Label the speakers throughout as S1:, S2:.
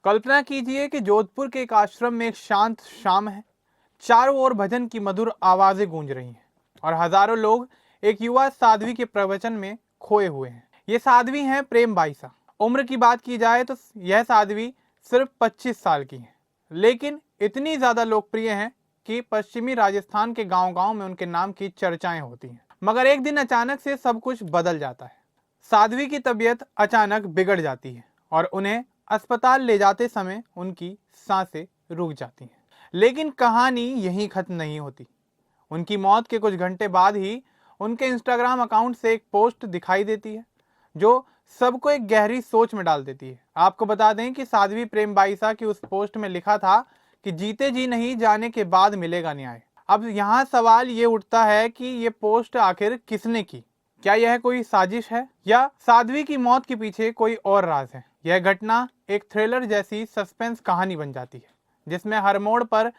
S1: कल्पना कीजिए कि जोधपुर के एक आश्रम में एक शांत शाम है। चारों ओर भजन की मधुर आवाजें गूंज रही हैं और हजारों लोग एक युवा साध्वी के प्रवचन में खोए हुए हैं। ये साध्वी हैं प्रेम बाईसा। उम्र की बात की जाए तो यह साध्वी सिर्फ 25 साल की है, लेकिन इतनी ज्यादा लोकप्रिय हैं कि पश्चिमी राजस्थान के गांव-गांव में उनके नाम की चर्चाएं होती हैं। मगर एक दिन अचानक से सब कुछ बदल जाता है। साध्वी की तबीयत अचानक बिगड़ जाती है और उन्हें अस्पताल ले जाते समय उनकी सांसें रुक जाती हैं। लेकिन कहानी यहीं खत्म नहीं होती। उनकी मौत के कुछ घंटे बाद ही उनके इंस्टाग्राम अकाउंट से एक पोस्ट दिखाई देती है जो सबको एक गहरी सोच में डाल देती है। आपको बता दें कि साध्वी प्रेम बाईसा की उस पोस्ट में लिखा था कि जीते जी नहीं, जाने के बाद मिलेगा न्याय। अब यहाँ सवाल ये उठता है कि ये पोस्ट आखिर किसने की? क्या यह कोई साजिश है या साध्वी की मौत के पीछे कोई और राज है? यह घटना एक थ्रिलर जैसी सस्पेंस कहानी बन जाती है जिसमें हर मोड़ पर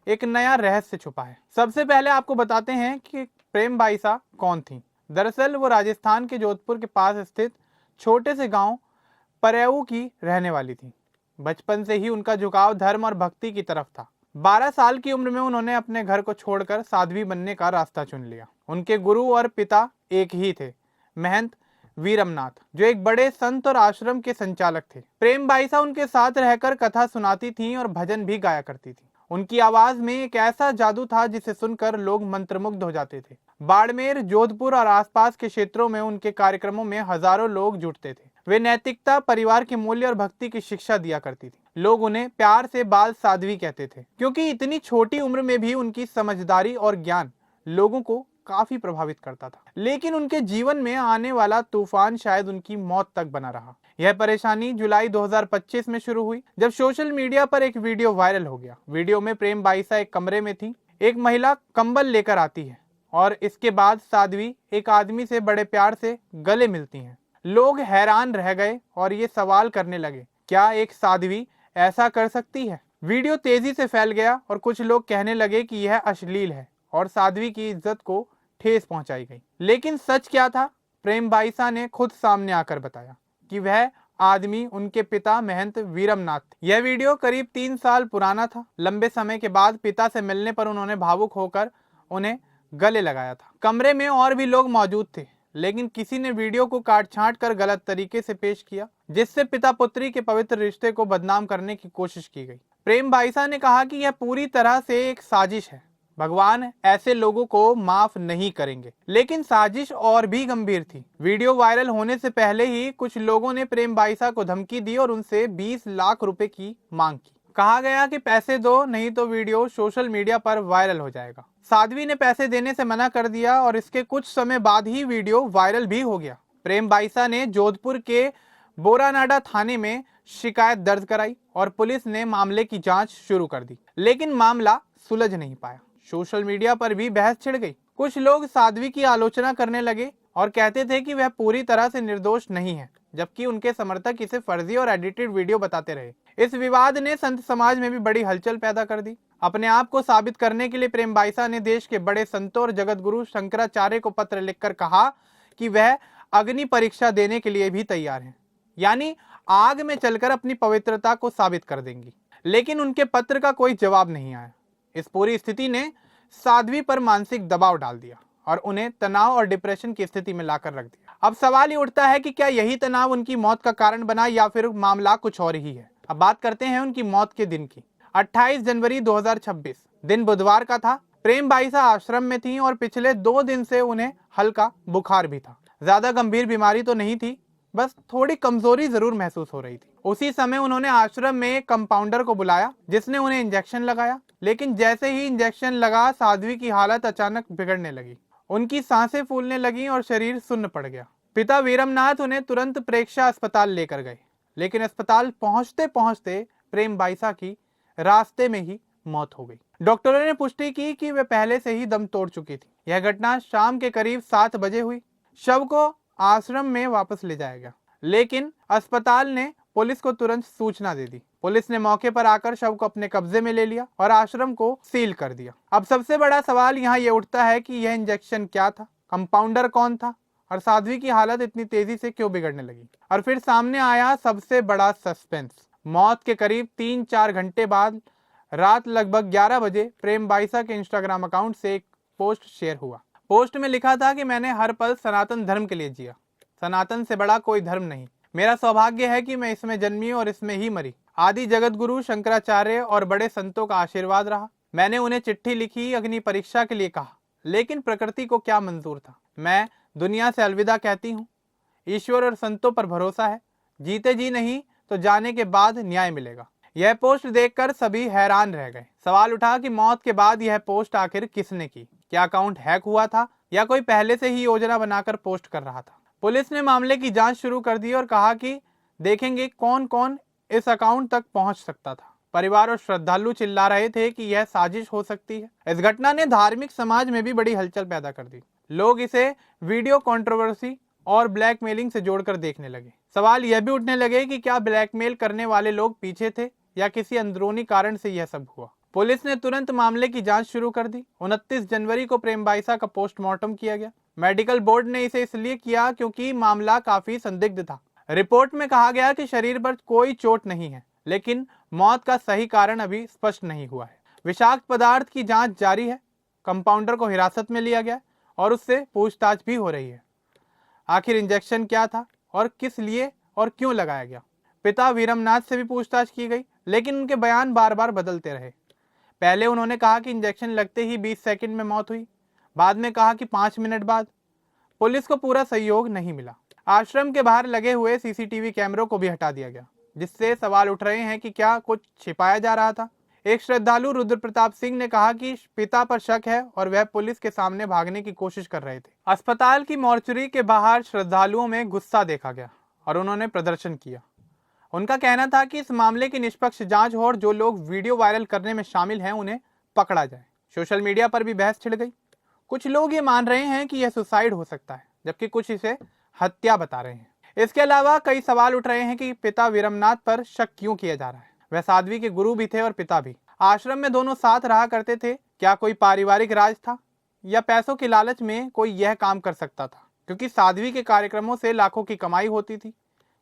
S1: एक नया रहस्य छुपा है। सबसे पहले आपको बताते हैं कि प्रेम बाईसा कौन थी। दरअसल वो राजस्थान के जोधपुर के पास स्थित छोटे से गांव परेऊ की रहने वाली थी। बचपन से ही उनका झुकाव धर्म और भक्ति की तरफ था। 12 साल की उम्र में उन्होंने अपने घर को छोड़कर साध्वी बनने का रास्ता चुन लिया। उनके गुरु और पिता एक ही थे, महंत वीरमनाथ, जो एक बड़े संत और आश्रम के संचालक थे। प्रेम बाईसा उनके साथ रहकर कथा सुनाती थीं और भजन भी गाया करती थी। उनकी आवाज में एक ऐसा जादू था जिसे सुनकर लोग मंत्रमुग्ध हो जाते थे। बाड़मेर, जोधपुर और आसपास के क्षेत्रों में उनके कार्यक्रमों में हजारों लोग जुटते थे। वे नैतिकता, परिवार के मूल्य और भक्ति की शिक्षा दिया करती थी। लोग उन्हें प्यार से बाल साध्वी कहते थे क्योंकि इतनी छोटी उम्र में भी उनकी समझदारी और ज्ञान लोगों को काफी प्रभावित करता था। लेकिन उनके जीवन में आने वाला तूफान शायद उनकी मौत तक बना रहा। यह परेशानी जुलाई 2025 में शुरू हुई जब सोशल मीडिया पर एक वीडियो वायरल हो गया। वीडियो में प्रेम बाईसा एक कमरे में थी। एक महिला कंबल लेकर आती है और इसके बाद साध्वी एक आदमी से बड़े प्यार से गले मिलती हैं। लोग हैरान रह गए और ये सवाल करने लगे, क्या एक साध्वी ऐसा कर सकती है? वीडियो तेजी से फैल गया और कुछ लोग कहने लगे कि यह अश्लील है और साध्वी की इज्जत को ठेस पहुंचाई गई। लेकिन सच क्या था? प्रेम बाईसा ने खुद सामने आकर बताया कि वह आदमी उनके पिता महंत वीरमनाथ थे। यह वीडियो करीब 3 साल पुराना था। लंबे समय के बाद पिता से मिलने पर उन्होंने भावुक होकर उन्हें गले लगाया था। कमरे में और भी लोग मौजूद थे, लेकिन किसी ने वीडियो को काट छांट कर गलत तरीके से पेश किया, जिससे पिता पुत्री के पवित्र रिश्ते को बदनाम करने की कोशिश की गई। प्रेम बाईसा ने कहा कि यह पूरी तरह से एक साजिश है। भगवान ऐसे लोगों को माफ नहीं करेंगे। लेकिन साजिश और भी गंभीर थी। वीडियो वायरल होने से पहले ही कुछ लोगों ने प्रेम बाईसा को धमकी दी और उनसे 20 लाख रुपए की मांग की। कहा गया कि पैसे दो, नहीं तो वीडियो सोशल मीडिया पर वायरल हो जाएगा। साध्वी ने पैसे देने से मना कर दिया और इसके कुछ समय बाद ही वीडियो वायरल भी हो गया। प्रेम बाईसा ने जोधपुर के बोरानाडा थाने में शिकायत दर्ज कराई और पुलिस ने मामले की जांच शुरू कर दी, लेकिन मामला सुलझ नहीं पाया। सोशल मीडिया पर भी बहस छिड़ गई। कुछ लोग साध्वी की आलोचना करने लगे और कहते थे कि वह पूरी तरह से निर्दोष नहीं है, जबकि उनके समर्थक इसे फर्जी और एडिटेड वीडियो बताते रहे। इस विवाद ने संत समाज में भी बड़ी हलचल पैदा कर दी। अपने आप को साबित करने के लिए प्रेम बाईसा ने देश के बड़े संतों और जगत गुरु शंकराचार्य को पत्र लिखकर कहा कि वह अग्नि परीक्षा देने के लिए भी तैयार हैं, यानी आग में चलकर अपनी पवित्रता को साबित कर देंगी। लेकिन उनके पत्र का कोई जवाब नहीं आया। इस पूरी स्थिति ने साध्वी पर मानसिक दबाव डाल दिया और उन्हें तनाव और डिप्रेशन की स्थिति में लाकर रख दिया। अब सवाल ये उठता है कि क्या यही तनाव उनकी मौत का कारण बना या फिर मामला कुछ और ही है। अब बात करते हैं उनकी मौत के दिन की। 28 जनवरी 2026 दिन बुधवार का था। प्रेम बाईसा आश्रम में थी और पिछले 2 दिन से उन्हें हल्का बुखार भी था। ज्यादा गंभीर बीमारी तो नहीं थी, बस थोड़ी कमजोरी जरूर महसूस हो रही थी। उसी समय उन्होंने आश्रम में एक कंपाउंडर को बुलाया जिसने उन्हें इंजेक्शन लगाया। लेकिन जैसे ही इंजेक्शन लगा, साध्वी की हालत अचानक बिगड़ने लगी। उनकी सांसें फूलने लगी और शरीर सुन्न पड़ गया। पिता वीरमनाथ उन्हें तुरंत प्रेक्षा अस्पताल लेकर गए, लेकिन अस्पताल पहुंचते पहुंचते प्रेम बाईसा की रास्ते में ही मौत हो गई। डॉक्टरों ने पुष्टि की कि वे पहले से ही दम तोड़ चुकी थी। यह घटना शाम के करीब 7 बजे हुई। शव को आश्रम में वापस ले जाया गया, लेकिन अस्पताल ने पुलिस को तुरंत सूचना दे दी। पुलिस ने मौके पर आकर शव को अपने कब्जे में ले लिया और आश्रम को सील कर दिया। अब सबसे बड़ा सवाल यहाँ ये उठता है कि यह इंजेक्शन क्या था, कंपाउंडर कौन था और साध्वी की हालत इतनी तेजी से क्यों बिगड़ने लगी। और फिर सामने आया सबसे बड़ा सस्पेंस। मौत के करीब 3-4 घंटे बाद रात लगभग 11 बजे प्रेम बाइसा के इंस्टाग्राम अकाउंट से एक पोस्ट शेयर हुआ। पोस्ट में लिखा था कि मैंने हर पल सनातन धर्म के लिए जिया। सनातन से बड़ा कोई धर्म नहीं। मेरा सौभाग्य है कि मैं इसमें जन्मी और इसमें ही मरी। आदि जगत गुरु शंकराचार्य और बड़े संतों का आशीर्वाद रहा। मैंने उन्हें चिट्ठी लिखी, अग्नि परीक्षा के लिए कहा, लेकिन प्रकृति को क्या मंजूर था। मैं दुनिया से अलविदा कहती हूँ। ईश्वर और संतों पर भरोसा है। जीते जी नहीं तो जाने के बाद न्याय मिलेगा। यह पोस्ट देखकर सभी हैरान रह गए। सवाल उठा कि मौत के बाद यह पोस्ट आखिर किसने की? क्या अकाउंट हैक हुआ था या कोई पहले से ही योजना बनाकर पोस्ट कर रहा था? पुलिस ने मामले की जांच शुरू कर दी और कहा कि देखेंगे कौन कौन इस अकाउंट तक पहुंच सकता था। परिवार और श्रद्धालु चिल्ला रहे थे कि यह साजिश हो सकती है। इस घटना ने धार्मिक समाज में भी बड़ी हलचल पैदा कर दी। लोग इसे वीडियो कंट्रोवर्सी और ब्लैकमेलिंग से जोड़कर देखने लगे। सवाल यह भी उठने लगे कि क्या ब्लैकमेल करने वाले लोग पीछे थे या किसी अंदरूनी कारण से यह सब हुआ। पुलिस ने तुरंत मामले की जांच शुरू कर दी। 29 जनवरी को प्रेम बाइसा का पोस्टमार्टम किया गया। मेडिकल बोर्ड ने इसे इसलिए किया क्योंकि मामला काफी संदिग्ध था। रिपोर्ट में कहा गया कि शरीर पर कोई चोट नहीं है, लेकिन मौत का सही कारण अभी स्पष्ट नहीं हुआ है। विषाक्त पदार्थ की जांच जारी है। कंपाउंडर को हिरासत में लिया गया और उससे पूछताछ भी हो रही है। आखिर इंजेक्शन क्या था और किस लिए और क्यों लगाया गया? पिता वीरमनाथ से भी पूछताछ की गई, लेकिन उनके बयान बार बार बदलते रहे। पहले उन्होंने कहा कि इंजेक्शन लगते ही 20 सेकंड में मौत हुई, बाद में कहा कि 5 मिनट बाद। पुलिस को पूरा सहयोग नहीं मिला। आश्रम के बाहर लगे हुए सीसीटीवी कैमरों को भी हटा दिया गया, जिससे सवाल उठ रहे हैं कि क्या कुछ छिपाया जा रहा था। एक श्रद्धालु रुद्र प्रताप सिंह ने कहा कि पिता पर शक है और वह पुलिस के सामने भागने की कोशिश कर रहे थे। अस्पताल की मोर्चरी के बाहर श्रद्धालुओं में गुस्सा देखा गया और उन्होंने प्रदर्शन किया। उनका कहना था कि इस मामले की निष्पक्ष जांच हो और जो लोग वीडियो वायरल करने में शामिल हैं उन्हें पकड़ा जाए। सोशल मीडिया पर भी बहस छिड़ गई। कुछ लोग ये मान रहे हैं कि यह सुसाइड हो सकता है, जबकि कुछ इसे हत्या बता रहे हैं। इसके अलावा कई सवाल उठ रहे हैं कि पिता वीरमनाथ पर शक क्यों किया जा रहा है। वह साध्वी के गुरु भी थे और पिता भी। आश्रम में दोनों साथ रहा करते थे। क्या कोई पारिवारिक राज था या पैसों की लालच में कोई यह काम कर सकता था? क्योंकि साध्वी के कार्यक्रमों से लाखों की कमाई होती थी।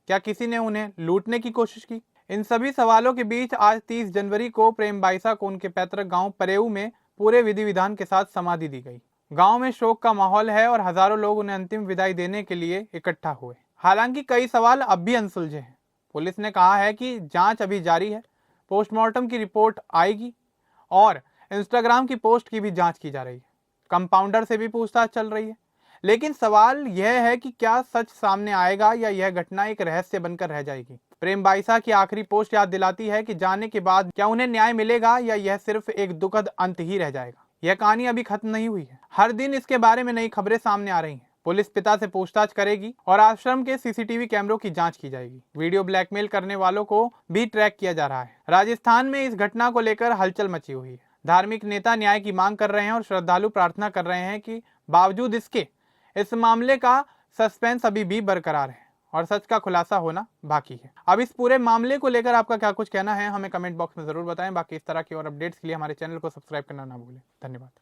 S1: क्या किसी ने उन्हें लूटने की कोशिश की? इन सभी सवालों के बीच आज 30 जनवरी को प्रेम बाइसा को उनके पैतृक गांव परेऊ में पूरे विधि विधान के साथ समाधि दी गई। गांव में शोक का माहौल है और हजारों लोग उन्हें अंतिम विदाई देने के लिए इकट्ठा हुए। हालांकि कई सवाल अब भी अनसुलझे हैं। पुलिस ने कहा है कि जांच अभी जारी है। पोस्टमार्टम की रिपोर्ट आएगी और इंस्टाग्राम की पोस्ट की भी जांच की जा रही है। कंपाउंडर से भी पूछताछ चल रही है। लेकिन सवाल यह है कि क्या सच सामने आएगा या यह घटना एक रहस्य बनकर रह जाएगी। प्रेम बाइसा की आखिरी पोस्ट याद दिलाती है कि जाने के बाद क्या उन्हें न्याय मिलेगा या यह सिर्फ एक दुखद अंत ही रह जाएगा। यह कहानी अभी खत्म नहीं हुई है। हर दिन इसके बारे में नई खबरें सामने आ रही हैं। पुलिस पिता से पूछताछ करेगी और आश्रम के सीसीटीवी कैमरों की जांच की जाएगी। वीडियो ब्लैकमेल करने वालों को भी ट्रैक किया जा रहा है। राजस्थान में इस घटना को लेकर हलचल मची हुई है। धार्मिक नेता न्याय की मांग कर रहे हैं और श्रद्धालु प्रार्थना कर रहे हैं कि बावजूद इसके इस मामले का सस्पेंस अभी भी बरकरार है और सच का खुलासा होना बाकी है। अब इस पूरे मामले को लेकर आपका क्या कुछ कहना है हमें कमेंट बॉक्स में जरूर बताएं। बाकी इस तरह की और अपडेट्स के लिए हमारे चैनल को सब्सक्राइब करना ना भूलें। धन्यवाद।